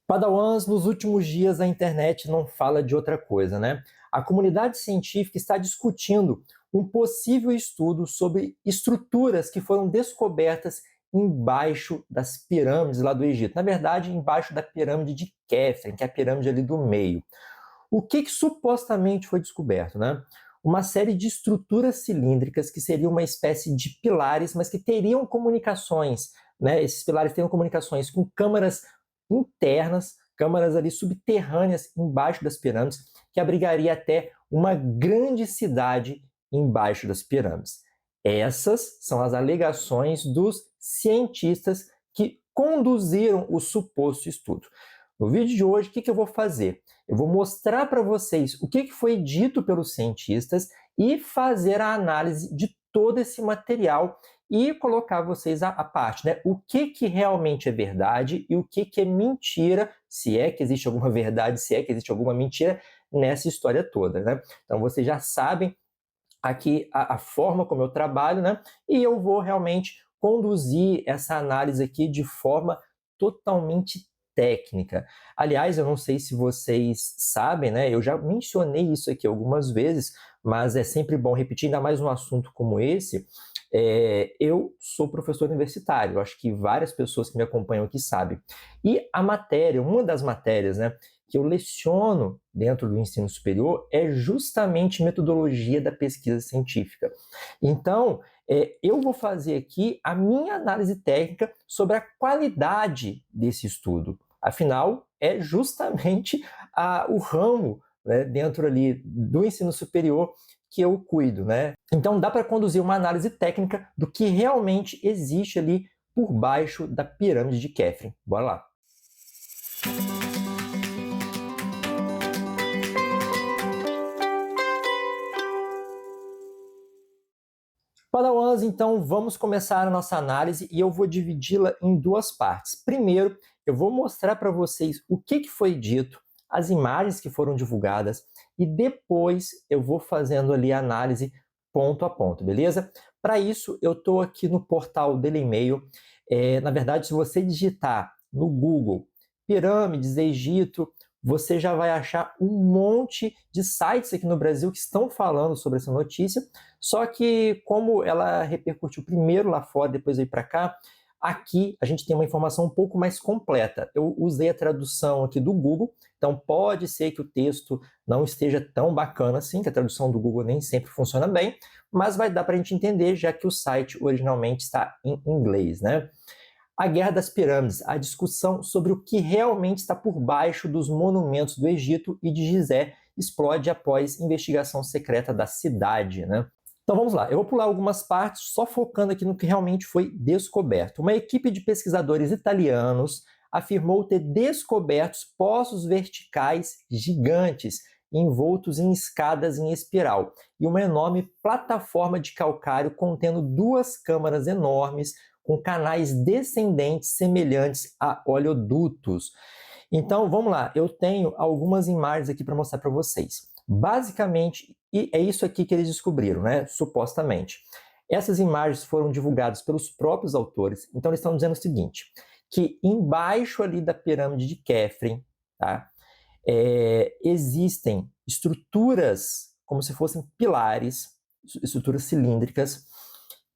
Padawans, nos últimos dias a internet não fala de outra coisa, né? A comunidade científica está discutindo um possível estudo sobre estruturas que foram descobertas embaixo das pirâmides lá do Egito. Na verdade, embaixo da pirâmide de Khafre, que é a pirâmide ali do meio. O que supostamente foi descoberto, né? Uma série de estruturas cilíndricas que seriam uma espécie de pilares, mas que teriam comunicações, né? Esses pilares teriam comunicações com câmaras internas, câmaras ali subterrâneas embaixo das pirâmides, que abrigaria até uma grande cidade embaixo das pirâmides. Essas são as alegações dos cientistas que conduziram o suposto estudo. No vídeo de hoje, o que eu vou fazer? Eu vou mostrar para vocês o que foi dito pelos cientistas e fazer a análise de todo esse material e colocar vocês à parte, né? O que realmente é verdade e o que é mentira, se é que existe alguma verdade, se é que existe alguma mentira nessa história toda, né? Então vocês já sabem aqui a forma como eu trabalho, né? E eu vou realmente conduzir essa análise aqui de forma totalmente técnica. Aliás, eu não sei se vocês sabem, né? Eu já mencionei isso aqui algumas vezes, mas é sempre bom repetir, ainda mais um assunto como esse. Eu sou professor universitário, eu acho que várias pessoas que me acompanham aqui sabem. E a matéria, uma das matérias, né, que eu leciono dentro do ensino superior é justamente metodologia da pesquisa científica. Então, eu vou fazer aqui a minha análise técnica sobre a qualidade desse estudo. Afinal, é justamente o ramo, né, dentro ali do ensino superior que eu cuido, né? Então dá para conduzir uma análise técnica do que realmente existe ali por baixo da pirâmide de Khafre. Bora lá! Padawans, então vamos começar a nossa análise e eu vou dividi-la em duas partes. Primeiro, eu vou mostrar para vocês o que foi dito, as imagens que foram divulgadas e depois eu vou fazendo ali a análise ponto a ponto, beleza? Para isso, eu estou aqui no portal Daily Mail. Na verdade, se você digitar no Google pirâmides, Egito, você já vai achar um monte de sites aqui no Brasil que estão falando sobre essa notícia, só que como ela repercutiu primeiro lá fora, depois veio para cá, aqui a gente tem uma informação um pouco mais completa. Eu usei a tradução aqui do Google, então pode ser que o texto não esteja tão bacana assim, que a tradução do Google nem sempre funciona bem, mas vai dar para a gente entender, já que o site originalmente está em inglês, né? A Guerra das Pirâmides, a discussão sobre o que realmente está por baixo dos monumentos do Egito e de Gizé explode após investigação secreta da cidade, né? Então vamos lá, eu vou pular algumas partes só focando aqui no que realmente foi descoberto. Uma equipe de pesquisadores italianos afirmou ter descoberto poços verticais gigantes envoltos em escadas em espiral e uma enorme plataforma de calcário contendo duas câmaras enormes com canais descendentes semelhantes a oleodutos. Então, vamos lá, eu tenho algumas imagens aqui para mostrar para vocês. Basicamente, e é isso aqui que eles descobriram, né? Supostamente. Essas imagens foram divulgadas pelos próprios autores, então eles estão dizendo o seguinte, que embaixo ali da pirâmide de Khafre, tá? Existem estruturas como se fossem pilares, estruturas cilíndricas,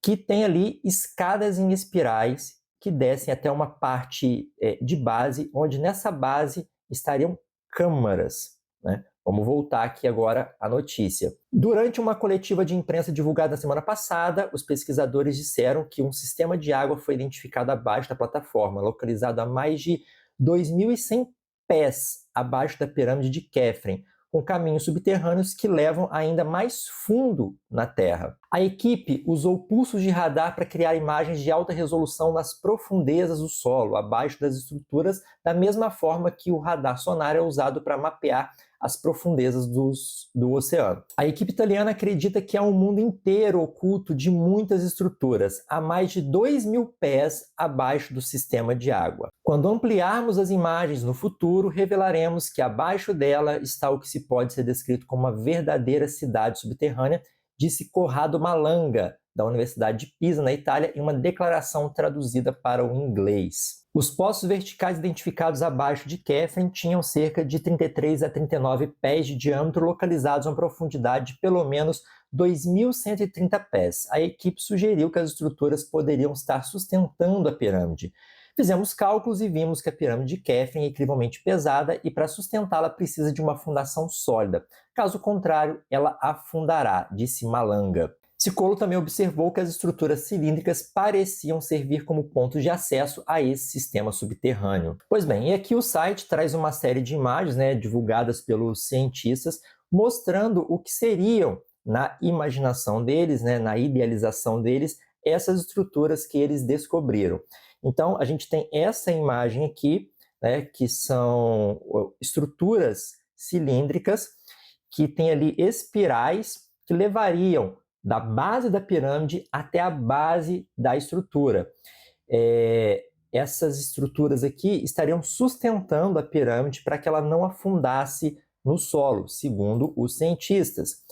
que tem ali escadas em espirais que descem até uma parte de base, onde nessa base estariam câmaras, né? Vamos voltar aqui agora à notícia. Durante uma coletiva de imprensa divulgada na semana passada, os pesquisadores disseram que um sistema de água foi identificado abaixo da plataforma, localizado a mais de 2.100 pés abaixo da pirâmide de Khafre, com caminhos subterrâneos que levam ainda mais fundo na Terra. A equipe usou pulsos de radar para criar imagens de alta resolução nas profundezas do solo, abaixo das estruturas, da mesma forma que o radar sonar é usado para mapear as profundezas do oceano. A equipe italiana acredita que há um mundo inteiro oculto de muitas estruturas, a mais de 2.000 pés abaixo do sistema de água. Quando ampliarmos as imagens no futuro, revelaremos que abaixo dela está o que se pode ser descrito como uma verdadeira cidade subterrânea, disse Corrado Malanga, da Universidade de Pisa, na Itália, em uma declaração traduzida para o inglês. Os poços verticais identificados abaixo de Kefren tinham cerca de 33 a 39 pés de diâmetro, localizados a uma profundidade de pelo menos 2.130 pés. A equipe sugeriu que as estruturas poderiam estar sustentando a pirâmide. Fizemos cálculos e vimos que a pirâmide de Kefren é incrivelmente pesada e para sustentá-la precisa de uma fundação sólida. Caso contrário, ela afundará, disse Malanga. Sicolo também observou que as estruturas cilíndricas pareciam servir como pontos de acesso a esse sistema subterrâneo. Pois bem, e aqui o site traz uma série de imagens, divulgadas pelos cientistas, mostrando o que seriam, na imaginação deles, na idealização deles, essas estruturas que eles descobriram. Então, a gente tem essa imagem aqui, que são estruturas cilíndricas que têm ali espirais que levariam da base da pirâmide até a base da estrutura. Essas estruturas aqui estariam sustentando a pirâmide para que ela não afundasse no solo, segundo os cientistas.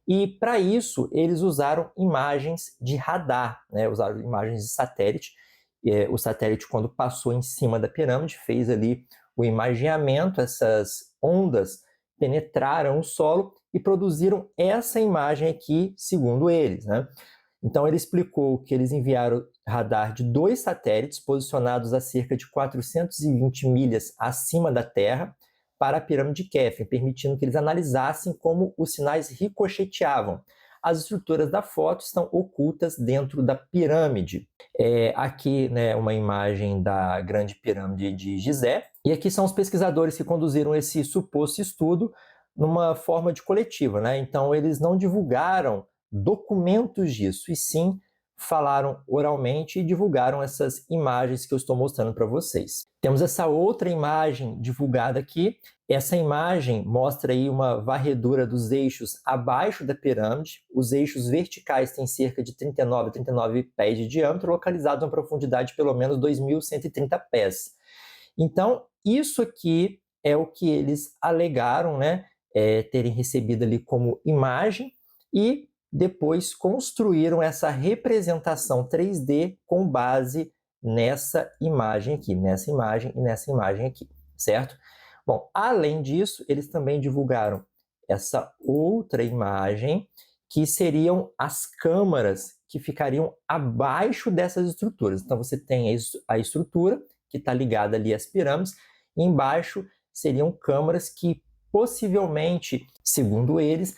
E para isso eles usaram imagens de radar, usaram imagens de satélite. O satélite, quando passou em cima da pirâmide, fez ali o imageamento, essas ondas penetraram o solo e produziram essa imagem aqui, segundo eles. Então, ele explicou que eles enviaram radar de 2 satélites posicionados a cerca de 420 milhas acima da Terra para a pirâmide de Kefren, permitindo que eles analisassem como os sinais ricocheteavam. As estruturas da foto estão ocultas dentro da pirâmide. Aqui, uma imagem da grande pirâmide de Gizé. E aqui são os pesquisadores que conduziram esse suposto estudo numa forma de coletiva. Então, eles não divulgaram documentos disso, e sim falaram oralmente e divulgaram essas imagens que eu estou mostrando para vocês. Temos essa outra imagem divulgada aqui. Essa imagem mostra aí uma varredura dos eixos abaixo da pirâmide. Os eixos verticais têm cerca de 39 a 39 pés de diâmetro, localizados a uma profundidade de pelo menos 2.130 pés. Então, isso aqui é o que eles alegaram, terem recebido ali como imagem, e depois construíram essa representação 3D com base nessa imagem aqui, nessa imagem e nessa imagem aqui, certo? Bom, além disso, eles também divulgaram essa outra imagem, que seriam as câmaras que ficariam abaixo dessas estruturas. Então, você tem a estrutura que está ligada ali às pirâmides, e embaixo seriam câmaras que possivelmente, segundo eles,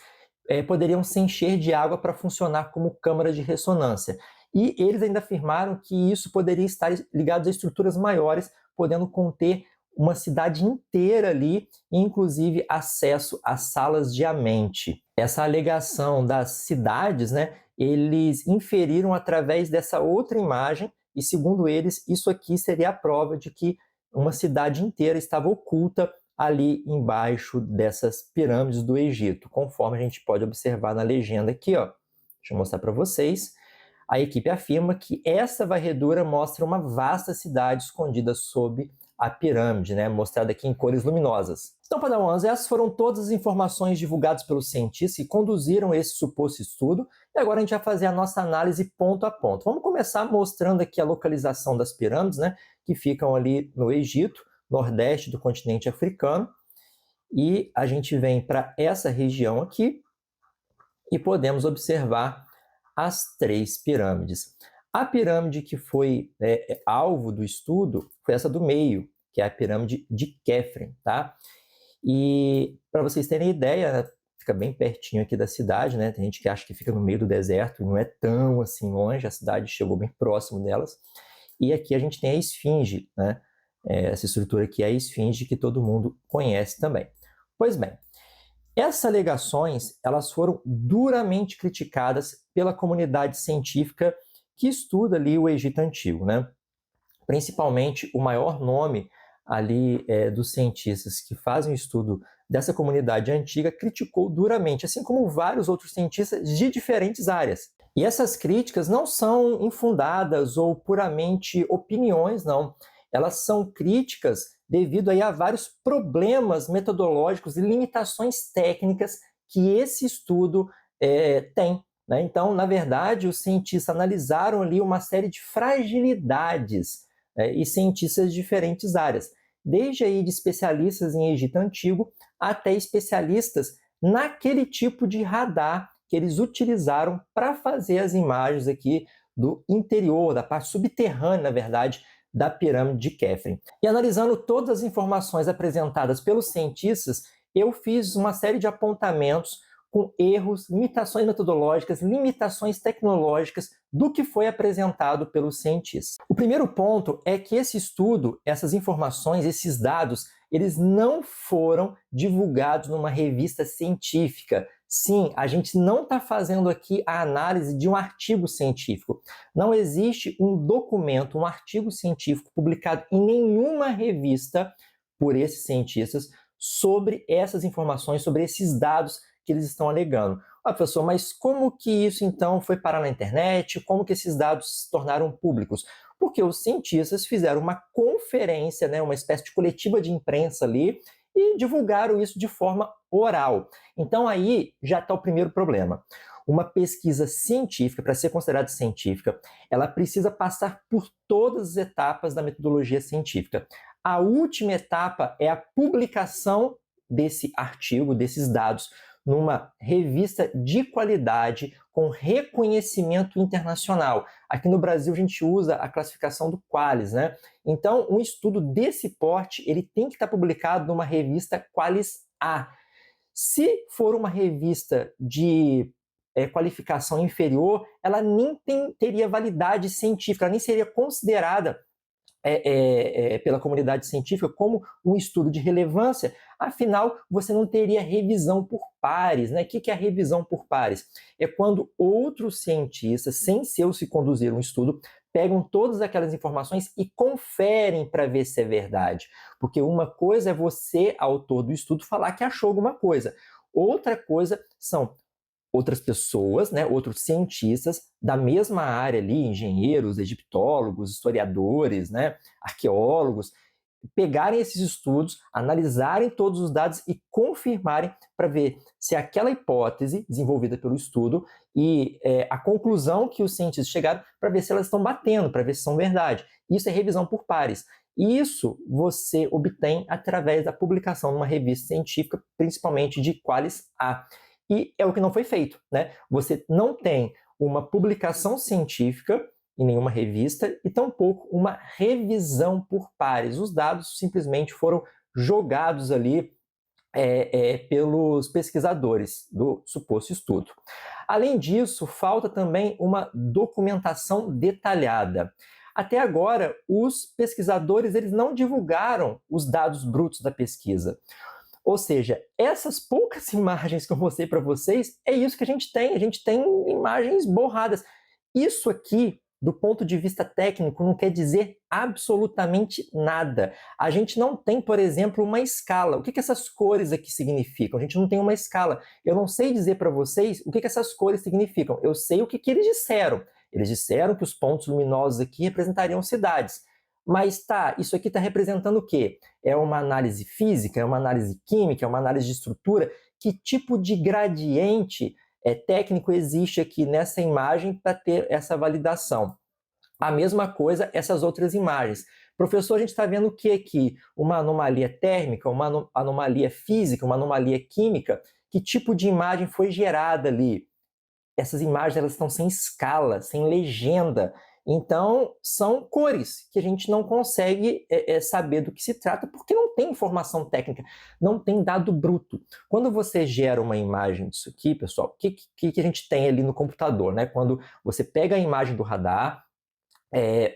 poderiam se encher de água para funcionar como câmaras de ressonância. E eles ainda afirmaram que isso poderia estar ligado a estruturas maiores, podendo conter uma cidade inteira ali, inclusive acesso a salas de mente. Essa alegação das cidades, eles inferiram através dessa outra imagem, e segundo eles, isso aqui seria a prova de que uma cidade inteira estava oculta ali embaixo dessas pirâmides do Egito, conforme a gente pode observar na legenda aqui, ó. Deixa eu mostrar para vocês. A equipe afirma que essa varredura mostra uma vasta cidade escondida sob a pirâmide, mostrada aqui em cores luminosas. Então, Padawans, essas foram todas as informações divulgadas pelos cientistas que conduziram esse suposto estudo, e agora a gente vai fazer a nossa análise ponto a ponto. Vamos começar mostrando aqui a localização das pirâmides, que ficam ali no Egito, nordeste do continente africano, e a gente vem para essa região aqui e podemos observar as 3 pirâmides. A pirâmide que foi alvo do estudo foi essa do meio, que é a pirâmide de Kefren, tá? E para vocês terem ideia, fica bem pertinho aqui da cidade, Tem gente que acha que fica no meio do deserto, e não é tão assim longe, a cidade chegou bem próximo delas. E aqui a gente tem a esfinge, essa estrutura aqui é a esfinge, que todo mundo conhece também. Pois bem, essas alegações, elas foram duramente criticadas pela comunidade científica que estuda ali o Egito Antigo, Principalmente o maior nome ali dos cientistas que fazem o estudo dessa comunidade antiga criticou duramente, assim como vários outros cientistas de diferentes áreas. E essas críticas não são infundadas ou puramente opiniões, não. Elas são críticas devido aí a vários problemas metodológicos e limitações técnicas que esse estudo tem. né? Então, na verdade, os cientistas analisaram ali uma série de fragilidades, e cientistas de diferentes áreas, desde aí de especialistas em Egito Antigo até especialistas naquele tipo de radar que eles utilizaram para fazer as imagens aqui do interior, da parte subterrânea, na verdade, da pirâmide de Khafre. E analisando todas as informações apresentadas pelos cientistas, eu fiz uma série de apontamentos com erros, limitações metodológicas, limitações tecnológicas do que foi apresentado pelos cientistas. O primeiro ponto é que esse estudo, essas informações, esses dados, eles não foram divulgados numa revista científica. Sim, a gente não está fazendo aqui a análise de um artigo científico. Não existe um documento, um artigo científico publicado em nenhuma revista por esses cientistas sobre essas informações, sobre esses dados que eles estão alegando. Professor, mas como que isso então foi parar na internet? Como que esses dados se tornaram públicos? Porque os cientistas fizeram uma conferência, né, uma espécie de coletiva de imprensa ali, e divulgaram isso de forma oral. Então aí já está o primeiro problema. Uma pesquisa científica, para ser considerada científica, ela precisa passar por todas as etapas da metodologia científica. A última etapa é a publicação desse artigo, desses dados, numa revista de qualidade com reconhecimento internacional. Aqui no Brasil a gente usa a classificação do Qualis, né? Então, um estudo desse porte, ele tem que estar publicado numa revista Qualis A. Se for uma revista de qualificação inferior, ela nem teria validade científica, ela nem seria considerada pela comunidade científica como um estudo de relevância, afinal, você não teria revisão por pares, né? O que é a revisão por pares? É quando outros cientistas, sem ser os que conduziram o estudo, pegam todas aquelas informações e conferem para ver se é verdade. Porque uma coisa é você, autor do estudo, falar que achou alguma coisa. Outra coisa são outras pessoas, né, outros cientistas da mesma área ali, engenheiros, egiptólogos, historiadores, né, arqueólogos, pegarem esses estudos, analisarem todos os dados e confirmarem para ver se aquela hipótese desenvolvida pelo estudo e a conclusão que os cientistas chegaram, para ver se elas estão batendo, para ver se são verdade. Isso é revisão por pares. Isso você obtém através da publicação numa revista científica, principalmente de Qualis A. E é o que não foi feito, né? Você não tem uma publicação científica em nenhuma revista e tampouco uma revisão por pares. Os dados simplesmente foram jogados ali pelos pesquisadores do suposto estudo. Além disso, falta também uma documentação detalhada. Até agora, os pesquisadores eles não divulgaram os dados brutos da pesquisa. Ou seja, essas poucas imagens que eu mostrei para vocês, é isso que a gente tem. A gente tem imagens borradas. Isso aqui, do ponto de vista técnico, não quer dizer absolutamente nada. A gente não tem, por exemplo, uma escala. O que essas cores aqui significam? A gente não tem uma escala. Eu não sei dizer para vocês o que essas cores significam. Eu sei o que eles disseram. Eles disseram que os pontos luminosos aqui representariam cidades. Mas tá, isso aqui está representando o quê? É uma análise física? É uma análise química? É uma análise de estrutura? Que tipo de gradiente técnico existe aqui nessa imagem para ter essa validação? A mesma coisa essas outras imagens. Professor, a gente está vendo o que aqui? Uma anomalia térmica, uma anomalia física, uma anomalia química? Que tipo de imagem foi gerada ali? Essas imagens elas estão sem escala, sem legenda. Então, são cores que a gente não consegue saber do que se trata, porque não tem informação técnica, não tem dado bruto. Quando você gera uma imagem disso aqui, pessoal, o que a gente tem ali no computador, né? Quando você pega a imagem do radar,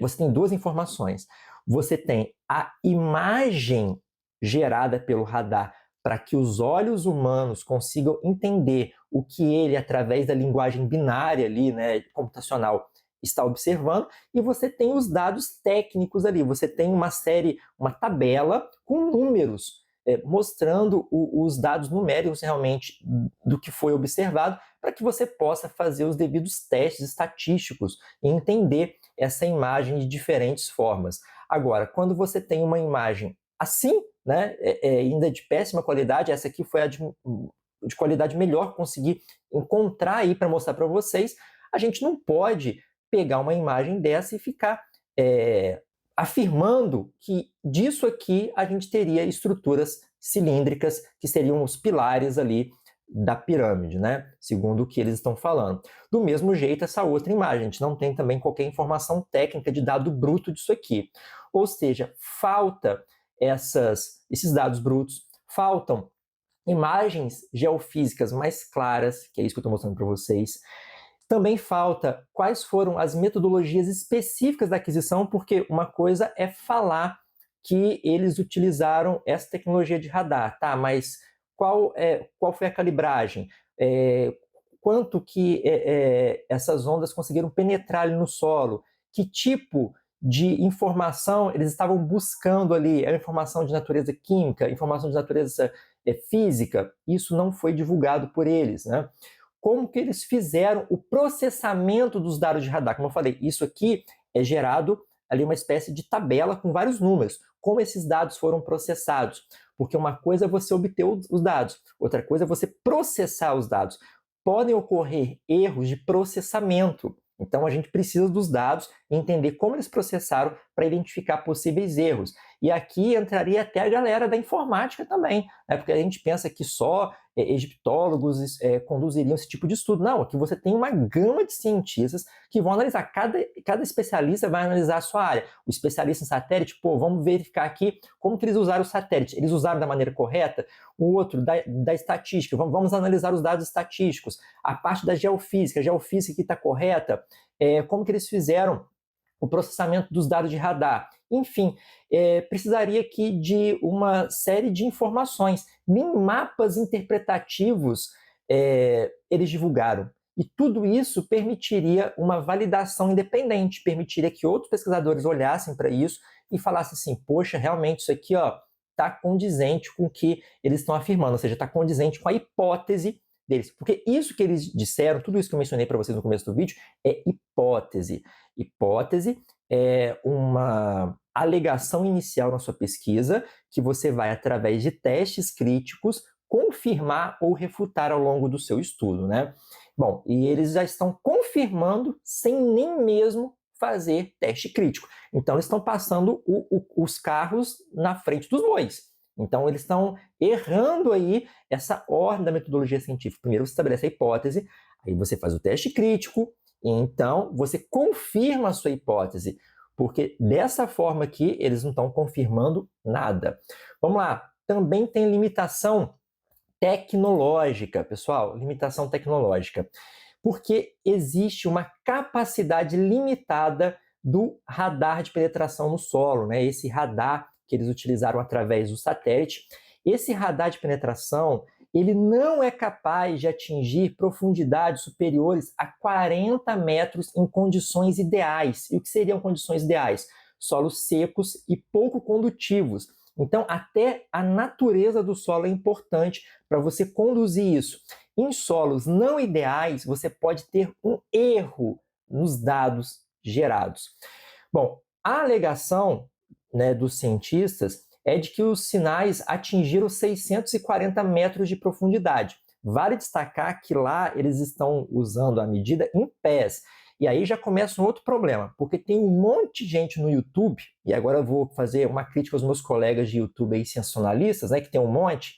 você tem duas informações. Você tem a imagem gerada pelo radar para que os olhos humanos consigam entender o que ele, através da linguagem binária ali, né, computacional, está observando, e você tem os dados técnicos ali, você tem uma série, uma tabela com números, mostrando os dados numéricos realmente do que foi observado, para que você possa fazer os devidos testes estatísticos e entender essa imagem de diferentes formas. Agora, quando você tem uma imagem assim, né, ainda de péssima qualidade, essa aqui foi a de de qualidade melhor conseguir encontrar aí para mostrar para vocês, a gente não pode pegar uma imagem dessa e ficar afirmando que disso aqui a gente teria estruturas cilíndricas que seriam os pilares ali da pirâmide, né? Segundo o que eles estão falando. Do mesmo jeito, essa outra imagem, a gente não tem também qualquer informação técnica de dado bruto disso aqui. Ou seja, falta esses dados brutos, faltam imagens geofísicas mais claras, que é isso que eu estou mostrando para vocês. Também falta quais foram as metodologias específicas da aquisição, porque uma coisa é falar que eles utilizaram essa tecnologia de radar, tá? Mas qual foi a calibragem? Quanto que essas ondas conseguiram penetrar ali no solo? Que tipo de informação eles estavam buscando ali? Era informação de natureza química, informação de natureza física? Isso não foi divulgado por eles, né? Como que eles fizeram o processamento dos dados de radar? Como eu falei, isso aqui é gerado ali uma espécie de tabela com vários números. Como esses dados foram processados? Porque uma coisa é você obter os dados, outra coisa é você processar os dados. Podem ocorrer erros de processamento. Então a gente precisa dos dados e entender como eles processaram para identificar possíveis erros. E aqui entraria até a galera da informática também, né? Porque a gente pensa que só egiptólogos conduziriam esse tipo de estudo. Não, aqui você tem uma gama de cientistas que vão analisar, cada especialista vai analisar a sua área. O especialista em satélite, vamos verificar aqui como que eles usaram o satélite. Eles usaram da maneira correta? O outro, da estatística, vamos analisar os dados estatísticos. A parte da geofísica, a geofísica que está correta, como que eles fizeram o processamento dos dados de radar. Enfim, precisaria aqui de uma série de informações. Nem mapas interpretativos eles divulgaram. E tudo isso permitiria uma validação independente, permitiria que outros pesquisadores olhassem para isso e falassem assim, poxa, realmente isso aqui está condizente com o que eles estão afirmando, ou seja, está condizente com a hipótese deles. Porque isso que eles disseram, tudo isso que eu mencionei para vocês no começo do vídeo, é hipótese. Hipótese é uma alegação inicial na sua pesquisa que você vai, através de testes críticos, confirmar ou refutar ao longo do seu estudo, né? Bom, e eles já estão confirmando sem nem mesmo fazer teste crítico. Então, eles estão passando os carros na frente dos bois. Então, eles estão errando aí essa ordem da metodologia científica. Primeiro, você estabelece a hipótese, aí você faz o teste crítico, e então você confirma a sua hipótese, porque dessa forma aqui, eles não estão confirmando nada. Vamos lá, também tem limitação tecnológica, pessoal, limitação tecnológica, porque existe uma capacidade limitada do radar de penetração no solo, né? Esse radar que eles utilizaram através do satélite. Esse radar de penetração, ele não é capaz de atingir profundidades superiores a 40 metros em condições ideais. E o que seriam condições ideais? Solos secos e pouco condutivos. Então, até a natureza do solo é importante para você conduzir isso. Em solos não ideais, você pode ter um erro nos dados gerados. Bom, a alegação, né, dos cientistas é de que os sinais atingiram 640 metros de profundidade. Vale destacar que lá eles estão usando a medida em pés. E aí já começa um outro problema, porque tem um monte de gente no YouTube, e agora eu vou fazer uma crítica aos meus colegas de YouTube aí, sensacionalistas, né, que tem um monte.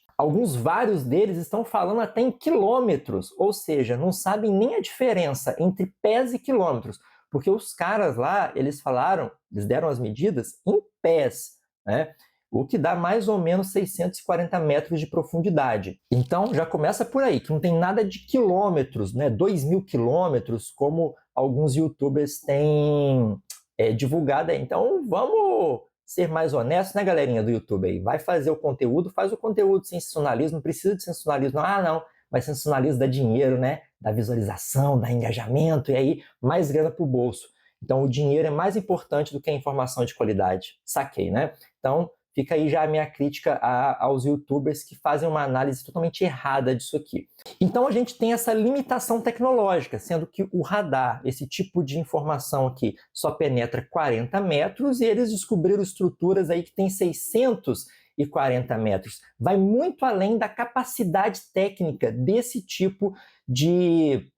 Vários deles estão falando até em quilômetros, ou seja, não sabem nem a diferença entre pés e quilômetros, porque os caras lá, eles deram as medidas em pés, né? O que dá mais ou menos 640 metros de profundidade. Então, já começa por aí, que não tem nada de quilômetros, né? 2.000 quilômetros, como alguns youtubers têm divulgado aí. Então, vamos ser mais honestos, né, galerinha do YouTube aí? Vai fazer o conteúdo, faz o conteúdo sensacionalismo, não precisa de sensacionalismo, não, mas sensacionalismo dá dinheiro, né? Dá visualização, dá engajamento, e aí mais grana para o bolso. Então, o dinheiro é mais importante do que a informação de qualidade. Saquei, né? Então, fica aí já a minha crítica aos youtubers que fazem uma análise totalmente errada disso aqui. Então a gente tem essa limitação tecnológica, sendo que o radar, esse tipo de informação aqui, só penetra 40 metros e eles descobriram estruturas aí que tem 640 e 40 metros. Vai muito além da capacidade técnica desse tipo de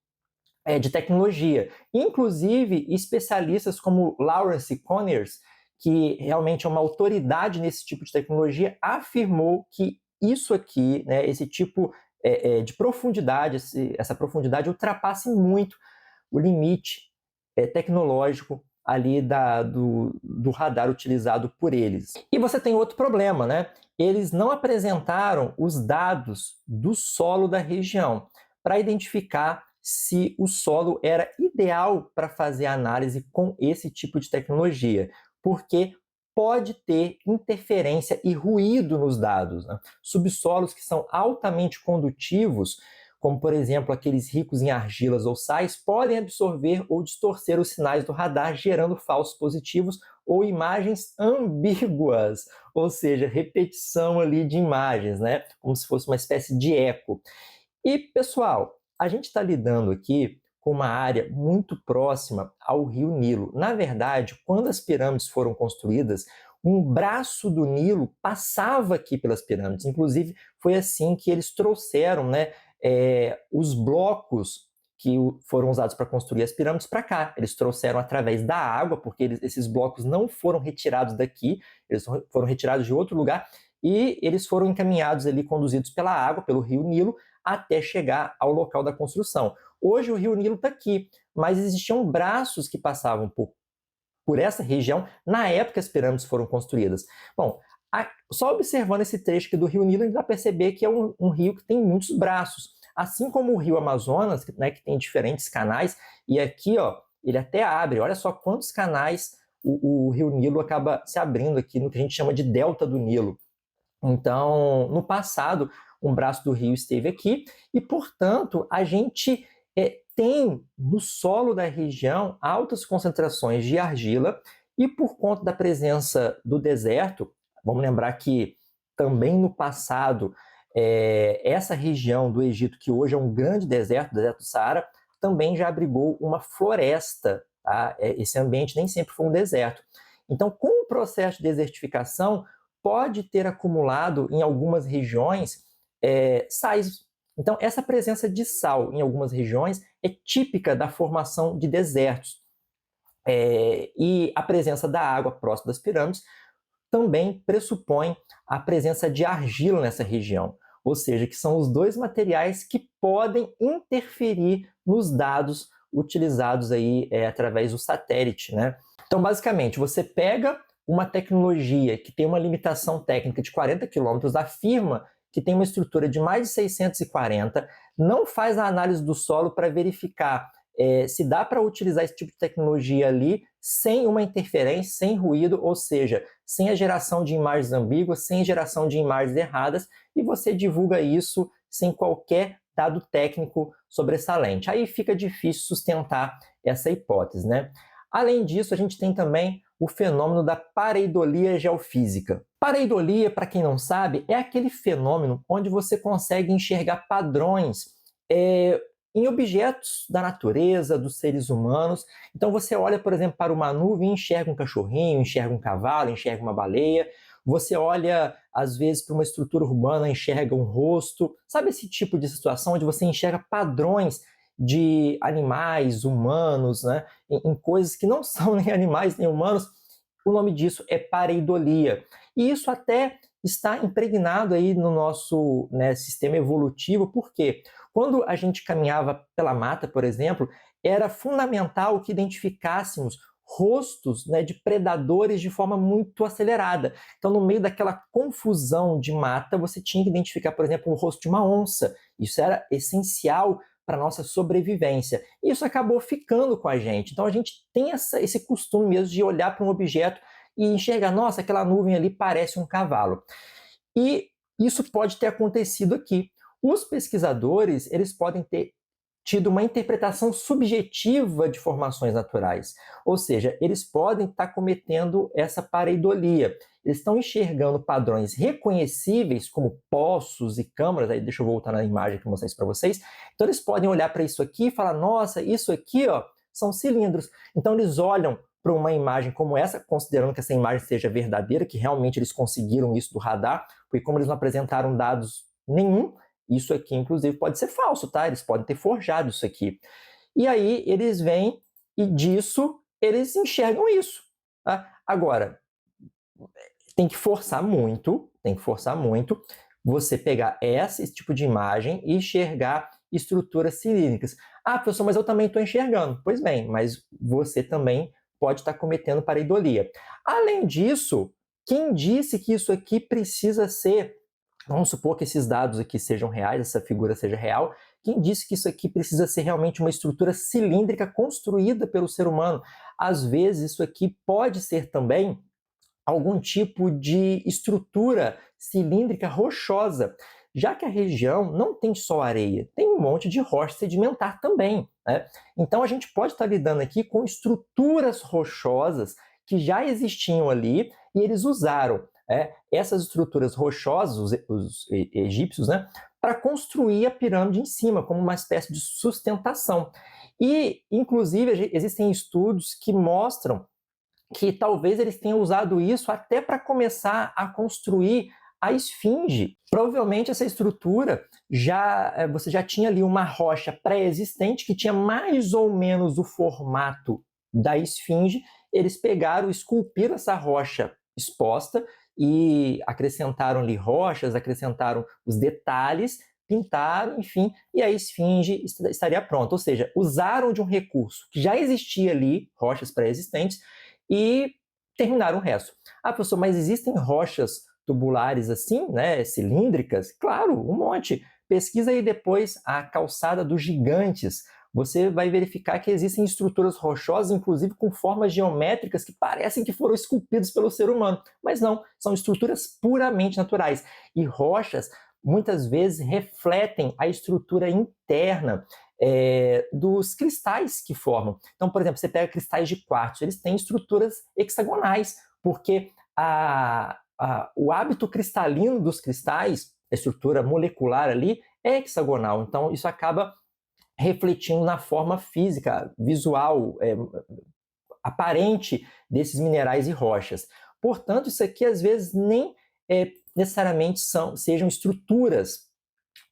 tecnologia. Inclusive, especialistas como Lawrence Conyers, que realmente é uma autoridade nesse tipo de tecnologia, afirmou que isso aqui, né, esse tipo de profundidade, essa profundidade ultrapassa muito o limite tecnológico ali do radar utilizado por eles. E você tem outro problema, né? Eles não apresentaram os dados do solo da região para identificar se o solo era ideal para fazer análise com esse tipo de tecnologia, porque pode ter interferência e ruído nos dados, né? Subsolos que são altamente condutivos, como por exemplo aqueles ricos em argilas ou sais, podem absorver ou distorcer os sinais do radar, gerando falsos positivos ou imagens ambíguas, ou seja, repetição ali de imagens, né? Como se fosse uma espécie de eco. E, pessoal, a gente está lidando aqui com uma área muito próxima ao rio Nilo. Na verdade, quando as pirâmides foram construídas, um braço do Nilo passava aqui pelas pirâmides. Inclusive, foi assim que eles trouxeram, né, os blocos que foram usados para construir as pirâmides para cá. Eles trouxeram através da água, porque esses blocos não foram retirados daqui, eles foram retirados de outro lugar, e eles foram encaminhados ali, conduzidos pela água, pelo rio Nilo, até chegar ao local da construção. Hoje o rio Nilo está aqui, mas existiam braços que passavam por essa região na época que as pirâmides foram construídas. Bom, só observando esse trecho aqui do rio Nilo, a gente vai perceber que é um rio que tem muitos braços. Assim como o rio Amazonas, né, que tem diferentes canais, e aqui ó, ele até abre, olha só quantos canais o rio Nilo acaba se abrindo aqui no que a gente chama de delta do Nilo. Então, no passado, um braço do rio esteve aqui e, portanto, a gente tem no solo da região altas concentrações de argila e, por conta da presença do deserto, vamos lembrar que também no passado, essa região do Egito, que hoje é um grande deserto, o deserto do Saara, também já abrigou uma floresta. Tá? Esse ambiente nem sempre foi um deserto. Então, com o processo de desertificação, pode ter acumulado em algumas regiões sais. Então, essa presença de sal em algumas regiões é típica da formação de desertos. E a presença da água próxima das pirâmides também pressupõe a presença de argila nessa região, ou seja, que são os dois materiais que podem interferir nos dados utilizados aí através do satélite, né? Então, basicamente, você pega uma tecnologia que tem uma limitação técnica de 40 quilômetros, afirma que tem uma estrutura de mais de 640, não faz a análise do solo para verificar se dá para utilizar esse tipo de tecnologia ali sem uma interferência, sem ruído, ou seja, sem a geração de imagens ambíguas, sem geração de imagens erradas, e você divulga isso sem qualquer dado técnico sobressalente. Aí fica difícil sustentar essa hipótese, né? Além disso, a gente tem também o fenômeno da pareidolia geofísica. Pareidolia, para quem não sabe, é aquele fenômeno onde você consegue enxergar padrões em objetos da natureza, dos seres humanos. Então você olha, por exemplo, para uma nuvem e enxerga um cachorrinho, enxerga um cavalo, enxerga uma baleia. Você olha, às vezes, para uma estrutura urbana, enxerga um rosto. Sabe esse tipo de situação onde você enxerga padrões de animais, humanos, né? em coisas que não são nem animais nem humanos? O nome disso é pareidolia. E isso até está impregnado aí no nosso, né, sistema evolutivo. Por quê? Quando a gente caminhava pela mata, por exemplo, era fundamental que identificássemos rostos, né, de predadores de forma muito acelerada. Então, no meio daquela confusão de mata, você tinha que identificar, por exemplo, o rosto de uma onça. Isso era essencial para a nossa sobrevivência. E isso acabou ficando com a gente. Então, a gente tem esse costume mesmo de olhar para um objeto e enxergar, nossa, aquela nuvem ali parece um cavalo. E isso pode ter acontecido aqui. Os pesquisadores, eles podem ter tido uma interpretação subjetiva de formações naturais, ou seja, eles podem estar cometendo essa pareidolia. Eles estão enxergando padrões reconhecíveis como poços e câmaras. Aí deixa eu voltar na imagem que eu mostrei isso para vocês. Então eles podem olhar para isso aqui e falar, nossa, isso aqui ó, são cilindros. Então eles olham para uma imagem como essa, considerando que essa imagem seja verdadeira, que realmente eles conseguiram isso do radar, porque como eles não apresentaram dados nenhum, isso aqui, inclusive, pode ser falso, tá? Eles podem ter forjado isso aqui. E aí eles vêm e disso eles enxergam isso. Tá? Agora, tem que forçar muito você pegar esse tipo de imagem e enxergar estruturas cilíndricas. Ah, professor, mas eu também estou enxergando. Pois bem, mas você também pode estar cometendo pareidolia. Além disso, quem disse que isso aqui precisa ser, vamos supor que esses dados aqui sejam reais, essa figura seja real, quem disse que isso aqui precisa ser realmente uma estrutura cilíndrica construída pelo ser humano? Às vezes isso aqui pode ser também algum tipo de estrutura cilíndrica rochosa, já que a região não tem só areia, tem um monte de rocha sedimentar também. Né? Então a gente pode estar lidando aqui com estruturas rochosas que já existiam ali e eles usaram essas estruturas rochosas, os egípcios, né, para construir a pirâmide em cima, como uma espécie de sustentação. E, inclusive, existem estudos que mostram que talvez eles tenham usado isso até para começar a construir a esfinge. Provavelmente essa estrutura você já tinha ali uma rocha pré-existente que tinha mais ou menos o formato da esfinge. Eles pegaram, esculpiram essa rocha exposta e acrescentaram ali rochas, acrescentaram os detalhes, pintaram, enfim, e a esfinge estaria pronta. Ou seja, usaram de um recurso que já existia ali, rochas pré-existentes, e terminaram o resto. Ah, professor, mas existem rochas tubulares assim, né, cilíndricas? Claro, um monte. Pesquisa aí depois a calçada dos gigantes. Você vai verificar que existem estruturas rochosas, inclusive com formas geométricas que parecem que foram esculpidas pelo ser humano. Mas não, são estruturas puramente naturais. E rochas, muitas vezes, refletem a estrutura interna dos cristais que formam. Então, por exemplo, você pega cristais de quartzo, eles têm estruturas hexagonais, porque o hábito cristalino dos cristais, a estrutura molecular ali, é hexagonal. Então, isso acaba refletindo na forma física, visual, aparente desses minerais e rochas. Portanto, isso aqui às vezes nem necessariamente sejam estruturas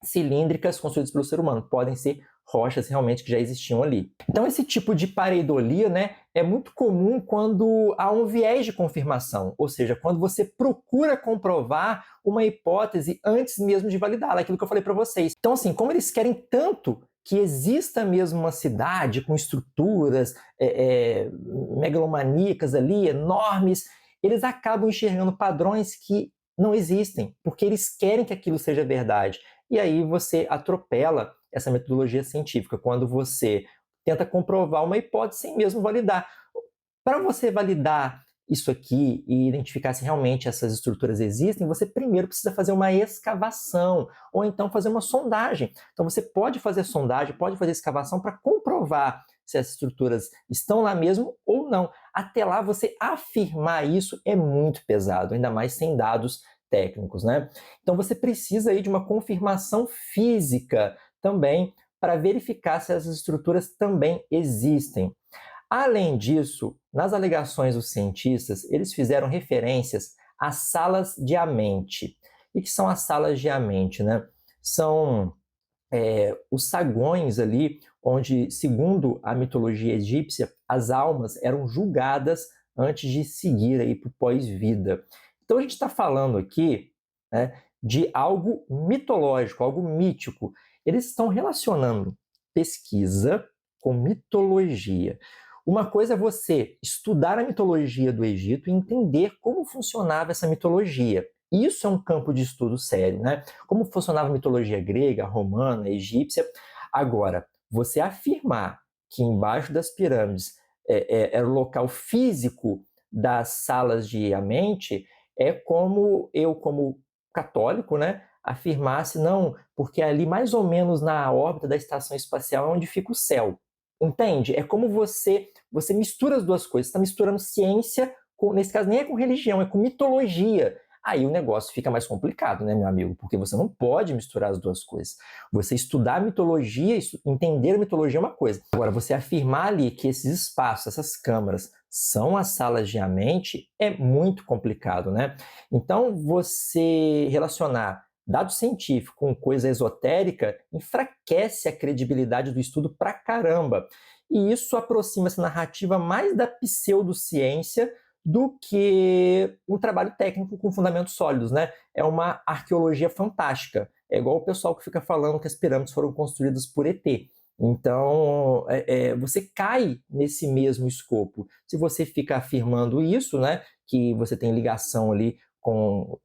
cilíndricas construídas pelo ser humano, podem ser rochas realmente que já existiam ali. Então esse tipo de pareidolia, né, é muito comum quando há um viés de confirmação, ou seja, quando você procura comprovar uma hipótese antes mesmo de validá-la, aquilo que eu falei para vocês. Então assim, como eles querem tanto que exista mesmo uma cidade com estruturas megalomaníacas ali, enormes, eles acabam enxergando padrões que não existem, porque eles querem que aquilo seja verdade. E aí você atropela essa metodologia científica, quando você tenta comprovar uma hipótese sem mesmo validar. Para você validar isso aqui e identificar se realmente essas estruturas existem, você primeiro precisa fazer uma escavação, ou então fazer uma sondagem. Então você pode fazer sondagem, pode fazer escavação para comprovar se as estruturas estão lá mesmo ou não. Até lá, você afirmar isso é muito pesado, ainda mais sem dados técnicos, né? Então você precisa aí de uma confirmação física também para verificar se essas estruturas também existem. Além disso, nas alegações dos cientistas, eles fizeram referências às salas de Amente. E que são as salas de Amente, né? São os sagões ali, onde, segundo a mitologia egípcia, as almas eram julgadas antes de seguir aí para o pós-vida. Então a gente está falando aqui, né, de algo mitológico, algo mítico. Eles estão relacionando pesquisa com mitologia. Uma coisa é você estudar a mitologia do Egito e entender como funcionava essa mitologia. Isso é um campo de estudo sério, né? Como funcionava a mitologia grega, romana, egípcia. Agora, você afirmar que embaixo das pirâmides era o local físico das salas de Amente, é como eu, como católico, né, afirmasse, não, porque ali mais ou menos na órbita da estação espacial é onde fica o céu. Entende? É como você mistura as duas coisas, está misturando ciência, nesse caso nem é com religião, é com mitologia. aí o negócio fica mais complicado, né, meu amigo? Porque você não pode misturar as duas coisas. Você estudar mitologia, entender a mitologia é uma coisa. Agora, você afirmar ali que esses espaços, essas câmaras, são as salas de mente, é muito complicado, né? Então, você relacionar dado científico com coisa esotérica enfraquece a credibilidade do estudo pra caramba. E isso aproxima essa narrativa mais da pseudociência do que um trabalho técnico com fundamentos sólidos, né? É uma arqueologia fantástica. É igual o pessoal que fica falando que as pirâmides foram construídas por ET. Então, você cai nesse mesmo escopo. Se você fica afirmando isso, né, que você tem ligação ali com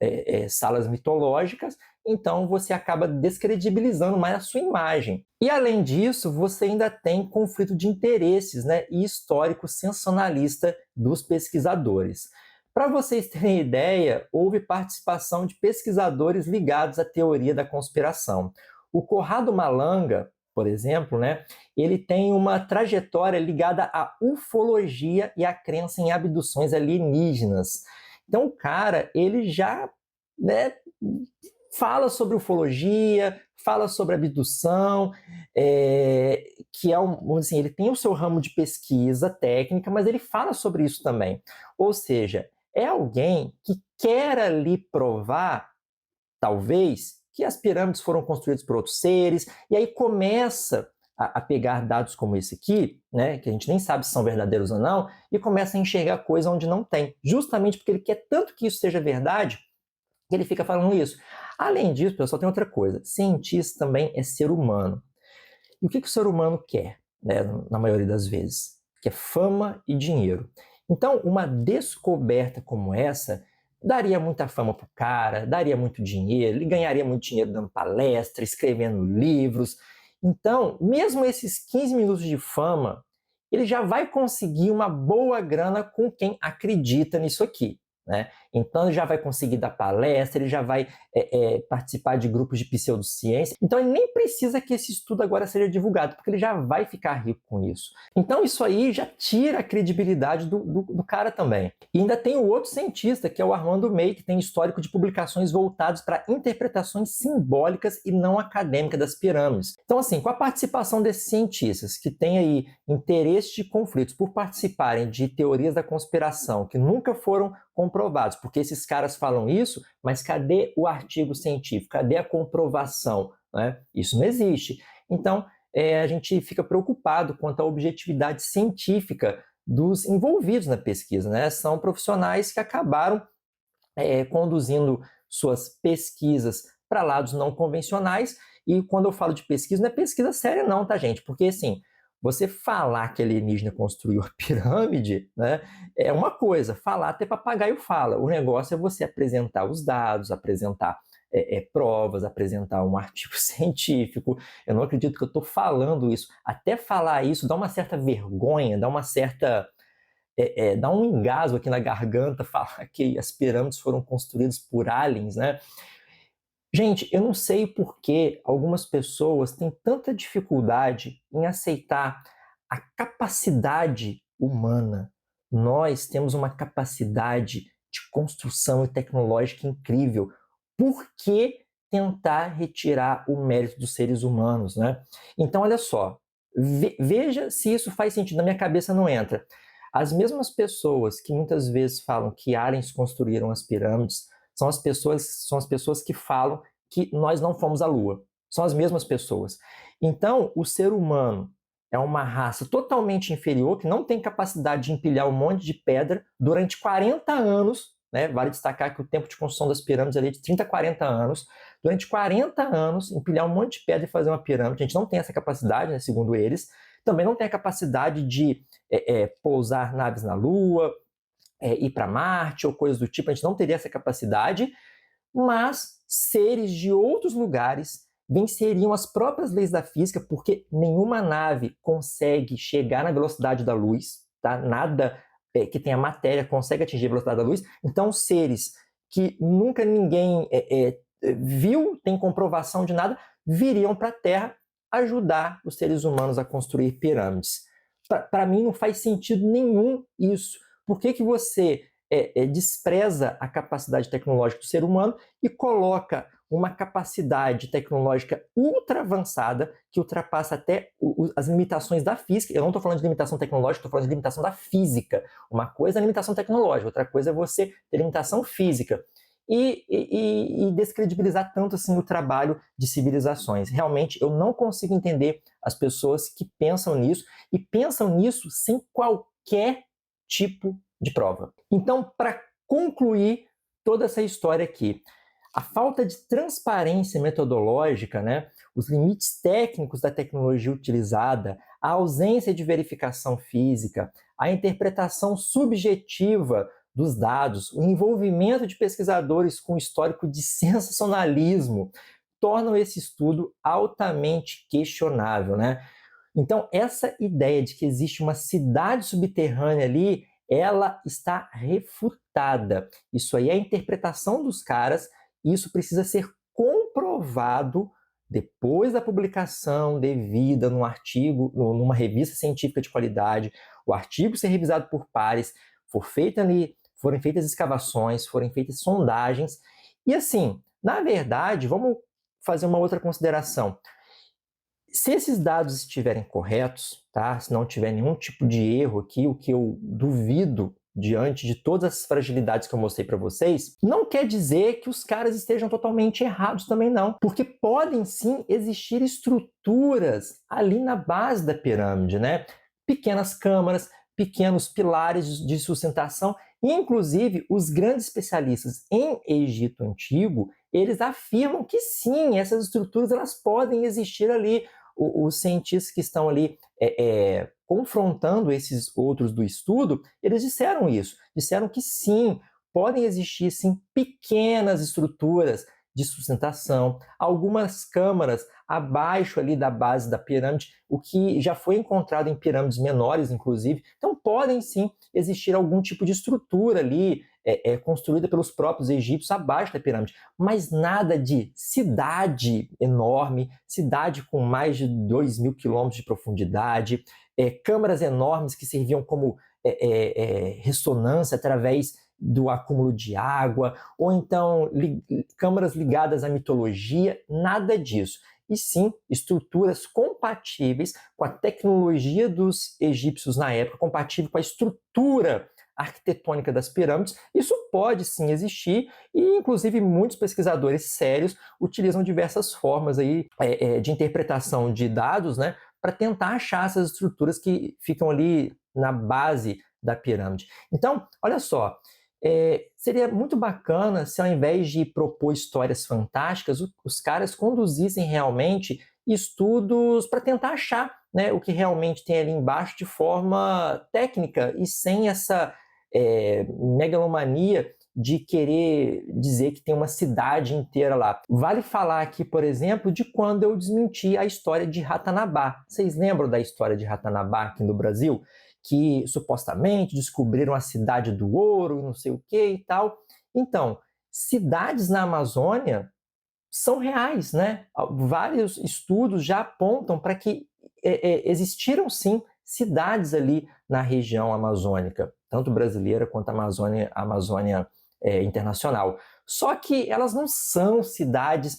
salas mitológicas, então você acaba descredibilizando mais a sua imagem. E além disso, você ainda tem conflito de interesses, né, e histórico sensacionalista dos pesquisadores. Para vocês terem ideia, houve participação de pesquisadores ligados à teoria da conspiração. O Corrado Malanga, por exemplo, né, ele tem uma trajetória ligada à ufologia e à crença em abduções alienígenas. Então, o cara, ele já, né, fala sobre ufologia, fala sobre abdução, que é assim, ele tem o seu ramo de pesquisa técnica, mas ele fala sobre isso também. Ou seja, é alguém que quer ali provar, talvez, que as pirâmides foram construídas por outros seres, e aí começa a pegar dados como esse aqui, né, que a gente nem sabe se são verdadeiros ou não, e começa a enxergar coisa onde não tem, justamente porque ele quer tanto que isso seja verdade, que ele fica falando isso. Além disso, pessoal, tem outra coisa, cientista também é ser humano. E o que o ser humano quer, né, na maioria das vezes? Quer fama e dinheiro. Então, uma descoberta como essa daria muita fama para o cara, daria muito dinheiro, ele ganharia muito dinheiro dando palestra, escrevendo livros. Então, mesmo esses 15 minutos de fama, ele já vai conseguir uma boa grana com quem acredita nisso aqui, né? Então, ele já vai conseguir dar palestra, ele já vai participar de grupos de pseudociência. Então, ele nem precisa que esse estudo agora seja divulgado, porque ele já vai ficar rico com isso. Então, isso aí já tira a credibilidade do cara também. E ainda tem o outro cientista, que é o Armando May, que tem histórico de publicações voltadas para interpretações simbólicas e não acadêmicas das pirâmides. Então, assim, com a participação desses cientistas, que têm aí interesses de conflitos por participarem de teorias da conspiração que nunca foram comprovados, porque esses caras falam isso, mas cadê o artigo científico? Cadê a comprovação? Né? Isso não existe. Então, a gente fica preocupado quanto à objetividade científica dos envolvidos na pesquisa, né? São profissionais que acabaram conduzindo suas pesquisas para lados não convencionais, e quando eu falo de pesquisa, não é pesquisa séria não, tá, gente? Porque, assim, você falar que alienígena construiu a pirâmide, né, é uma coisa, falar até papagaio fala. O negócio é você apresentar os dados, apresentar provas, apresentar um artigo científico. Eu não acredito que eu estou falando isso. Até falar isso dá uma certa vergonha, dá uma certa... dá um engasgo aqui na garganta falar que as pirâmides foram construídas por aliens, né? Gente, eu não sei por que algumas pessoas têm tanta dificuldade em aceitar a capacidade humana. Nós temos uma capacidade de construção e tecnológica incrível. Por que tentar retirar o mérito dos seres humanos, né? Então, olha só, veja se isso faz sentido. Na minha cabeça não entra. As mesmas pessoas que muitas vezes falam que aliens construíram as pirâmides são as pessoas que falam que nós não fomos à Lua. São as mesmas pessoas. Então, o ser humano é uma raça totalmente inferior, que não tem capacidade de empilhar um monte de pedra durante 40 anos, né? Vale destacar que o tempo de construção das pirâmides ali é de 30 a 40 anos. Durante 40 anos, empilhar um monte de pedra e fazer uma pirâmide, a gente não tem essa capacidade, né, segundo eles. Também não tem a capacidade de pousar naves na Lua, ir para Marte ou coisas do tipo, a gente não teria essa capacidade, mas seres de outros lugares venceriam as próprias leis da física, porque nenhuma nave consegue chegar na velocidade da luz, tá? Nada que tenha matéria consegue atingir a velocidade da luz. Então, seres que nunca ninguém viu, tem comprovação de nada, viriam para a Terra ajudar os seres humanos a construir pirâmides. Para mim não faz sentido nenhum isso. Por que você despreza a capacidade tecnológica do ser humano e coloca uma capacidade tecnológica ultra avançada que ultrapassa até as limitações da física. Eu não estou falando de limitação tecnológica, estou falando de limitação da física. Uma coisa é a limitação tecnológica, outra coisa é você ter limitação física. E descredibilizar tanto assim o trabalho de civilizações. Realmente, eu não consigo entender as pessoas que pensam nisso e pensam nisso sem qualquer tipo de prova. Então, para concluir toda essa história aqui, a falta de transparência metodológica, né, os limites técnicos da tecnologia utilizada, a ausência de verificação física, a interpretação subjetiva dos dados, o envolvimento de pesquisadores com histórico de sensacionalismo, tornam esse estudo altamente questionável, né? Então, essa ideia de que existe uma cidade subterrânea ali, ela está refutada. Isso aí é a interpretação dos caras, e isso precisa ser comprovado depois da publicação devida num artigo, numa revista científica de qualidade, o artigo ser revisado por pares, forem feitas escavações, forem feitas sondagens. E assim, na verdade, vamos fazer uma outra consideração. Se esses dados estiverem corretos, tá? Se não tiver nenhum tipo de erro aqui, o que eu duvido diante de todas as fragilidades que eu mostrei para vocês, não quer dizer que os caras estejam totalmente errados também não, porque podem sim existir estruturas ali na base da pirâmide, né? Pequenas câmaras, pequenos pilares de sustentação, e inclusive os grandes especialistas em Egito Antigo, eles afirmam que sim, essas estruturas elas podem existir ali. Os cientistas que estão ali confrontando esses outros do estudo, eles disseram isso, disseram que sim, podem existir sim pequenas estruturas de sustentação, algumas câmaras abaixo ali da base da pirâmide, o que já foi encontrado em pirâmides menores, inclusive. Então podem sim existir algum tipo de estrutura ali construída pelos próprios egípcios abaixo da pirâmide, mas nada de cidade enorme, cidade com mais de 2.000 quilômetros de profundidade, câmaras enormes que serviam como ressonância através do acúmulo de água, ou então câmaras ligadas à mitologia, nada disso. E sim, estruturas compatíveis com a tecnologia dos egípcios na época, compatível com a estrutura arquitetônica das pirâmides. Isso pode sim existir e, inclusive, muitos pesquisadores sérios utilizam diversas formas aí, de interpretação de dados, né, para tentar achar essas estruturas que ficam ali na base da pirâmide. Então, olha só, seria muito bacana se ao invés de propor histórias fantásticas, os caras conduzissem realmente estudos para tentar achar, né, o que realmente tem ali embaixo de forma técnica e sem essa megalomania de querer dizer que tem uma cidade inteira lá. Vale falar aqui, por exemplo, de quando eu desmenti a história de Ratanabá. Vocês lembram da história de Ratanabá aqui no Brasil? Que supostamente descobriram a cidade do ouro, não sei o que e tal. Então, cidades na Amazônia são reais, né? Vários estudos já apontam para que existiram sim cidades ali na região amazônica, tanto brasileira quanto a Amazônia internacional. Só que elas não são cidades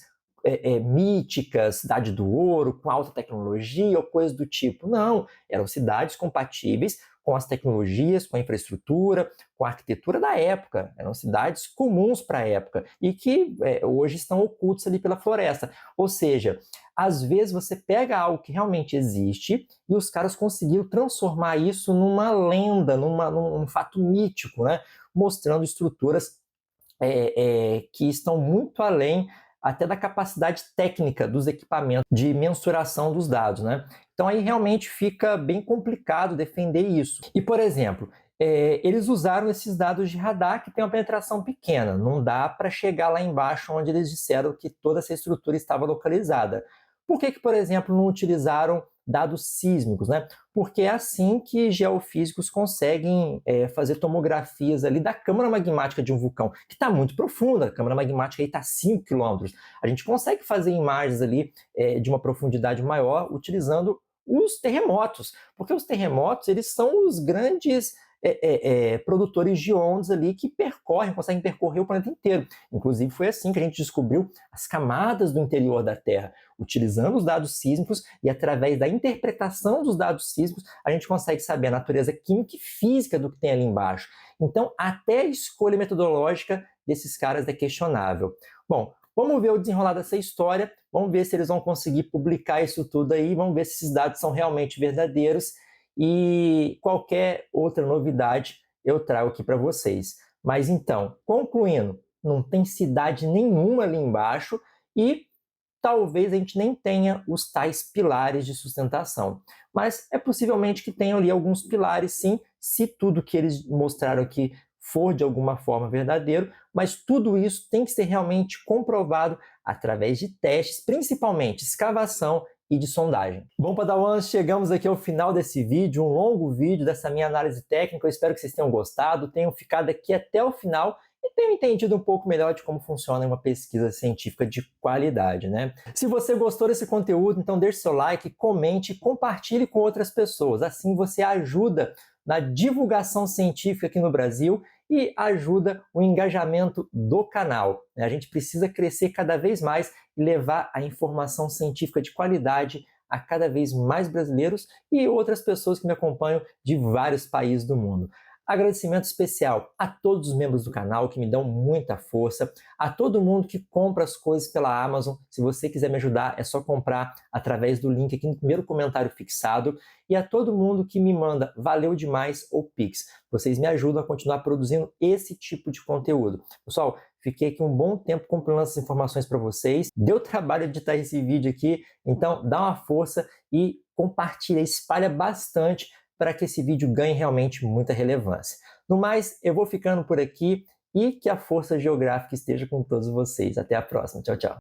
míticas, cidade do ouro, com alta tecnologia ou coisa do tipo. Não, eram cidades compatíveis com as tecnologias, com a infraestrutura, com a arquitetura da época. Eram cidades comuns para a época e que hoje estão ocultas ali pela floresta. Ou seja, às vezes você pega algo que realmente existe e os caras conseguiram transformar isso numa lenda, num fato mítico, né? Mostrando estruturas que estão muito além até da capacidade técnica dos equipamentos de mensuração dos dados, né? Então aí realmente fica bem complicado defender isso. E, por exemplo, eles usaram esses dados de radar que tem uma penetração pequena, não dá para chegar lá embaixo onde eles disseram que toda essa estrutura estava localizada. Por que, por exemplo, não utilizaram dados sísmicos, né? Porque é assim que geofísicos conseguem fazer tomografias ali da câmara magmática de um vulcão, que está muito profunda, a câmara magmática está a 5 quilômetros. A gente consegue fazer imagens ali de uma profundidade maior utilizando os terremotos, porque os terremotos eles são os grandes produtores de ondas ali que conseguem percorrer o planeta inteiro. Inclusive foi assim que a gente descobriu as camadas do interior da Terra. Utilizando os dados sísmicos e através da interpretação dos dados sísmicos, a gente consegue saber a natureza química e física do que tem ali embaixo. Então, até a escolha metodológica desses caras é questionável. Bom, vamos ver o desenrolar dessa história, vamos ver se eles vão conseguir publicar isso tudo aí, vamos ver se esses dados são realmente verdadeiros e qualquer outra novidade eu trago aqui para vocês. Mas então, concluindo, não tem cidade nenhuma ali embaixo e talvez a gente nem tenha os tais pilares de sustentação. Mas é possivelmente que tenham ali alguns pilares, sim, se tudo que eles mostraram aqui for de alguma forma verdadeiro, mas tudo isso tem que ser realmente comprovado através de testes, principalmente escavação e de sondagem. Bom, Padawans, chegamos aqui ao final desse vídeo, um longo vídeo dessa minha análise técnica. Eu espero que vocês tenham gostado, tenham ficado aqui até o final e tenham entendido um pouco melhor de como funciona uma pesquisa científica de qualidade, né? Se você gostou desse conteúdo, então deixe seu like, comente e compartilhe com outras pessoas. Assim você ajuda na divulgação científica aqui no Brasil e ajuda o engajamento do canal. A gente precisa crescer cada vez mais e levar a informação científica de qualidade a cada vez mais brasileiros e outras pessoas que me acompanham de vários países do mundo. Agradecimento especial a todos os membros do canal que me dão muita força, a todo mundo que compra as coisas pela Amazon. Se você quiser me ajudar, é só comprar através do link aqui no primeiro comentário fixado. E a todo mundo que me manda valeu demais ou Pix. Vocês me ajudam a continuar produzindo esse tipo de conteúdo. Pessoal, fiquei aqui um bom tempo compilando essas informações para vocês. Deu trabalho editar esse vídeo aqui, então dá uma força e compartilha, espalha bastante para que esse vídeo ganhe realmente muita relevância. No mais, eu vou ficando por aqui e que a força geográfica esteja com todos vocês. Até a próxima. Tchau, tchau.